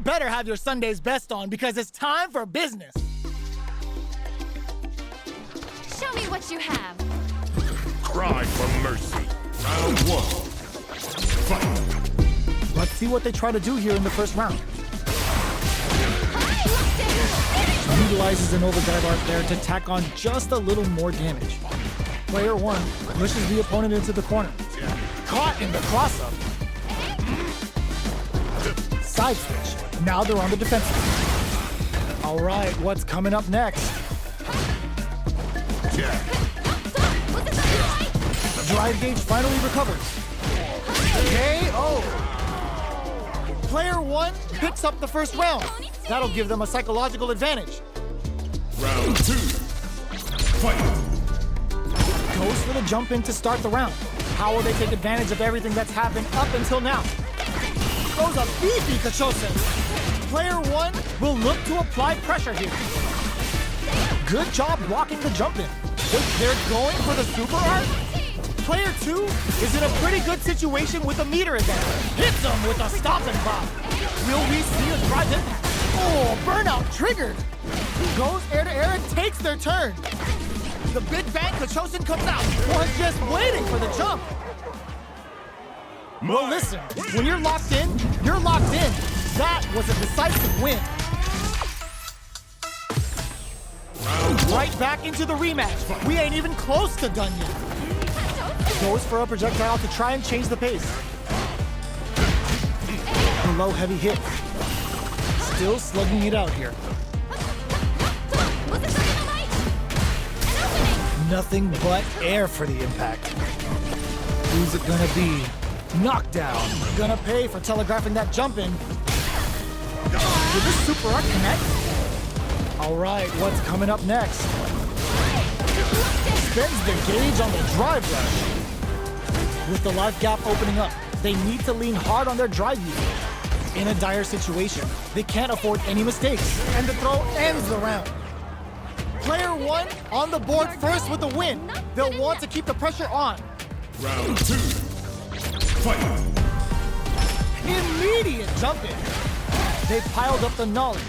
better have your Sunday's best on because it's time for business. Show me what you have. Cry for mercy. Round one. Fight. Let's see what they try to do here in the first round. Utilizes an overdrive art there to tack on just a little more damage. Player one pushes the opponent into the corner. Caught in the cross-up. Side switch. Now they're on the defensive. All right, what's coming up next? Drive gauge finally recovers. KO. Player one picks up the first round. That'll give them a psychological advantage. Round two. Fight. Goes for the jump in to start the round. How will they take advantage of everything that's happened up until now? Throws a beefy Kachosen. Player one will look to apply pressure here. Good job blocking the jump in. They're going for the super art. Player two is in a pretty good situation with a meter advantage. Hits him with a stop and pop. Will we see a drive impact? Oh, burnout triggered. Goes air to air and takes their turn. The Big Bang Kachosen comes out. Was just waiting for the jump. Well, listen, when you're locked in, you're locked in. That was a decisive win. Right back into the rematch. We ain't even close to done yet. Goes for a projectile to try and change the pace. A low heavy hit. Still slugging it out here. Nothing but air for the impact. Who's it gonna be? Knockdown. Gonna pay for telegraphing that jump in. Did this super art connect? All right, what's coming up next? Spends the gauge on the drive rush. With the life gap opening up, they need to lean hard on their drive usage. In a dire situation, they can't afford any mistakes, and the throw ends the round. Player one on the board first with the win. They'll want to keep the pressure on. Round two. Fight. Immediate jump in. They piled up the knowledge.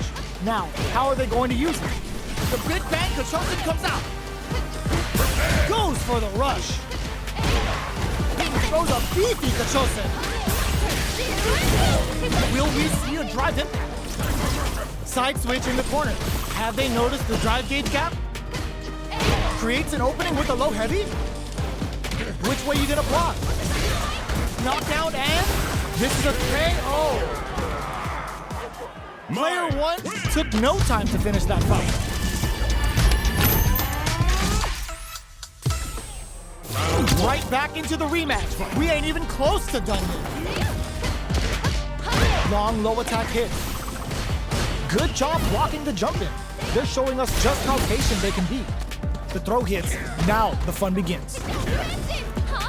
Now, how are they going to use it? The Big Bang Kachosen comes out. Goes for the rush. Throws a beefy Kachosen. Will we see a drive impact? Side switch in the corner. Have they noticed the drive gauge gap? Creates an opening with a low heavy? Which way you gonna block? Knockdown and this is a KO. Player one took no time to finish that fight. Right back into the rematch. We ain't even close to done yet. Long low attack hit. Good job blocking the jump in. They're showing us just how patient they can be. The throw hits. Now the fun begins.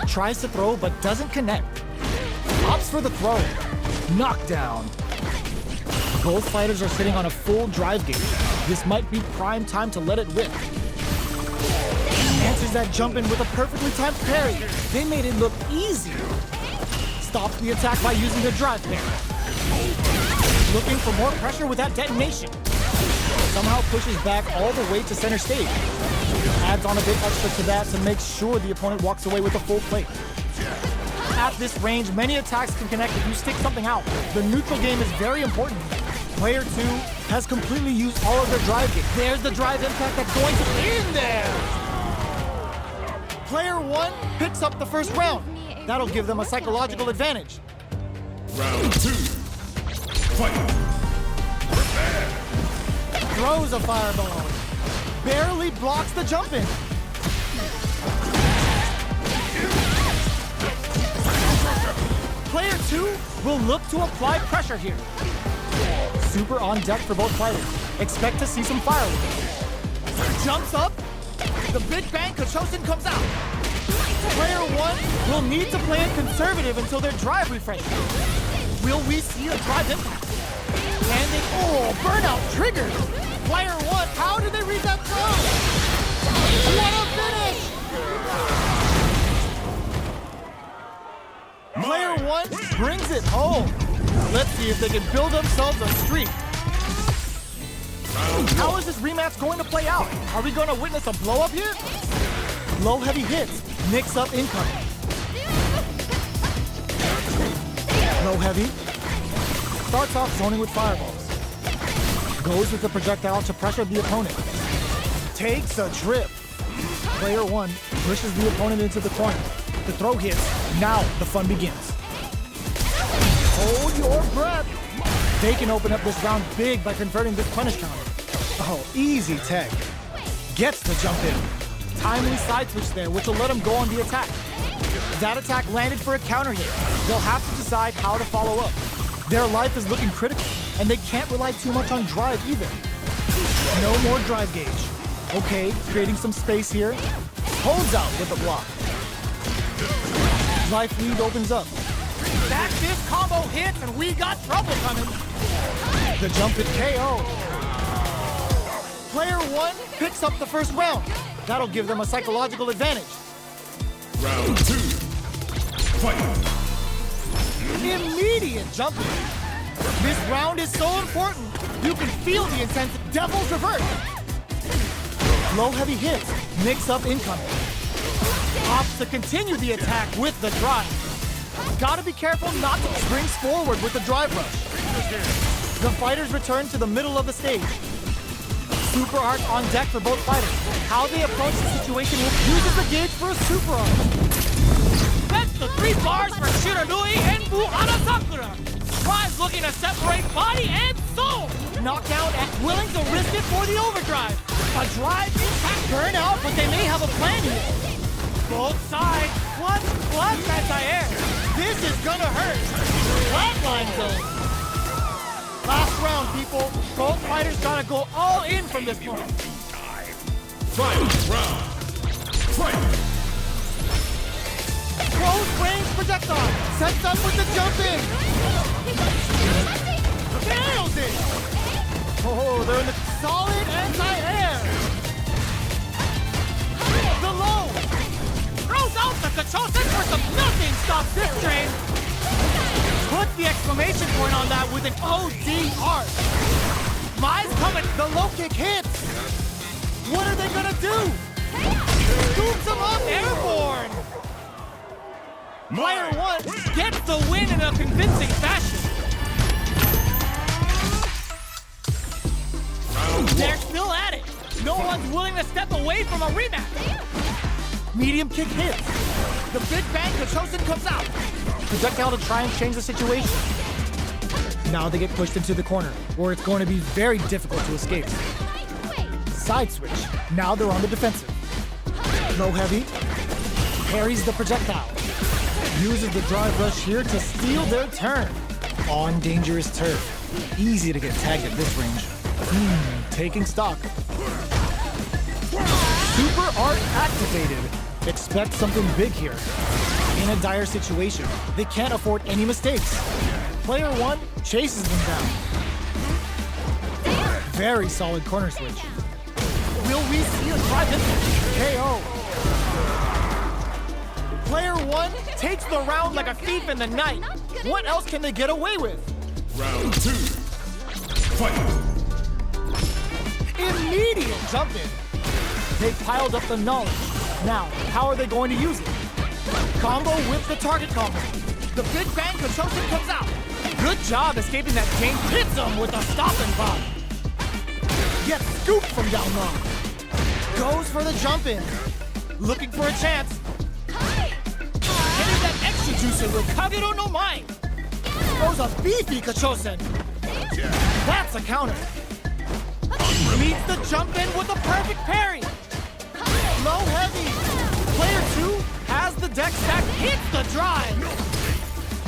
Tries to throw but doesn't connect. Opts for the throw. Knockdown. Both fighters are sitting on a full drive gauge. This might be prime time to let it rip. Answers that jump in with a perfectly timed parry. They made it look easy. Stops the attack by using the drive parry. Looking for more pressure with that detonation. Somehow pushes back all the way to center stage. Adds on a bit extra to that to make sure the opponent walks away with a full plate. At this range, many attacks can connect if you stick something out. The neutral game is very important. Player two has completely used all of their drive gauge. There's the drive impact that's going to in there. Player one picks up the first round. That'll give them a psychological advantage. Round two. Fight. Throws a fireball. Barely blocks the jump in. Player two will look to apply pressure here. Super on deck for both fighters. Expect to see some fireworks. Jumps up. The Big Bang Kachosen comes out. Player one will need to play it conservative until their drive refreshes. Will we see a drive impact? And they, burnout triggered. Player one, how did they read that throw? What a finish! Player one brings it home. Let's see if they can build themselves a streak. Round How one. is this rematch going to play out? Are we going to witness a blow-up here? Low heavy hits, mix-up incoming. Low heavy. Starts off zoning with fireballs. Goes with the projectile to pressure the opponent. Takes a trip. Player one pushes the opponent into the corner. The throw hits. Now the fun begins. Hold your breath. They can open up this round big by converting this punish counter. Oh, easy tech. Gets the jump in. Timely side switch there, which will let him go on the attack. That attack landed for a counter hit. They'll have to decide how to follow up. Their life is looking critical, and they can't rely too much on drive either. No more drive gauge. Okay, creating some space here. Holds out with the block. Life lead opens up. Back this combo hits, and we got trouble coming. The jump hit KO. Player one picks up the first round. That'll give them a psychological advantage. Round two. Fight. Immediate jumping. This round is so important. You can feel the intensity. Devil's reverse. Low heavy hits. Mix up incoming. Opts to continue the attack with the drive. Gotta be careful not to springs forward with the drive rush. The fighters return to the middle of the stage. Super art on deck for both fighters. How they approach the situation uses the gauge for a super art. That's the 3 bars for Shiranui and Buhara Sakura. Drive's looking to separate body and soul. Knockdown and willing to risk it for the overdrive. A drive impact burnout, but they may have a plan here. Both sides, plus anti-air. This is gonna hurt. Flatline zone. Last round, people. Both fighters gotta go all in from this point. Final round. Fight. Close range projectile. Sets up with the jump in. Nails it. Oh, they're in the solid anti-air. The low. Throws out the Kachosen for some nothing stops this train. Put the exclamation point on that with an ODR. Mai's coming. The low kick hits. What are they gonna do? Scoops him up airborne. Player one Gets the win in a convincing fashion. Round They're one. still at it. No one's willing to step away from a rematch. medium kick hits. The big bang Kachosen comes out. Projectile to try and change the situation. Now they get pushed into the corner, where it's going to be very difficult to escape. Side switch. Now they're on the defensive. Low heavy. Parries the projectile. Uses the drive rush here to steal their turn. On dangerous turf. Easy to get tagged at this range. Taking stock. Super art activated. Expect something big here. In a dire situation, they can't afford any mistakes. Player one chases them down. Very solid corner switch. Will we see a drive in? KO. Player one takes the round like a thief in the night. What else can they get away with? Round two. Fight. Immediate jump in. They piled up the knowledge. Now, how are they going to use it? Combo with the target combo. The big bang Kachosen comes out. Good job escaping that chain. Hits him with a stop and pop. Gets scooped from down low. Goes for the jump in. Looking for a chance. Getting that extra juicer with Kagero no Mai. Throws a beefy Kachosen. That's a counter. Meets the jump in with a perfect parry. Low heavy. Player two has the deck stack, hits the drive.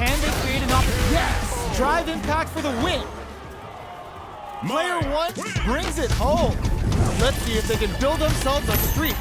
And they create an opportunity. Yes! Drive impact for the win. Player one brings it home. Let's see if they can build themselves a streak.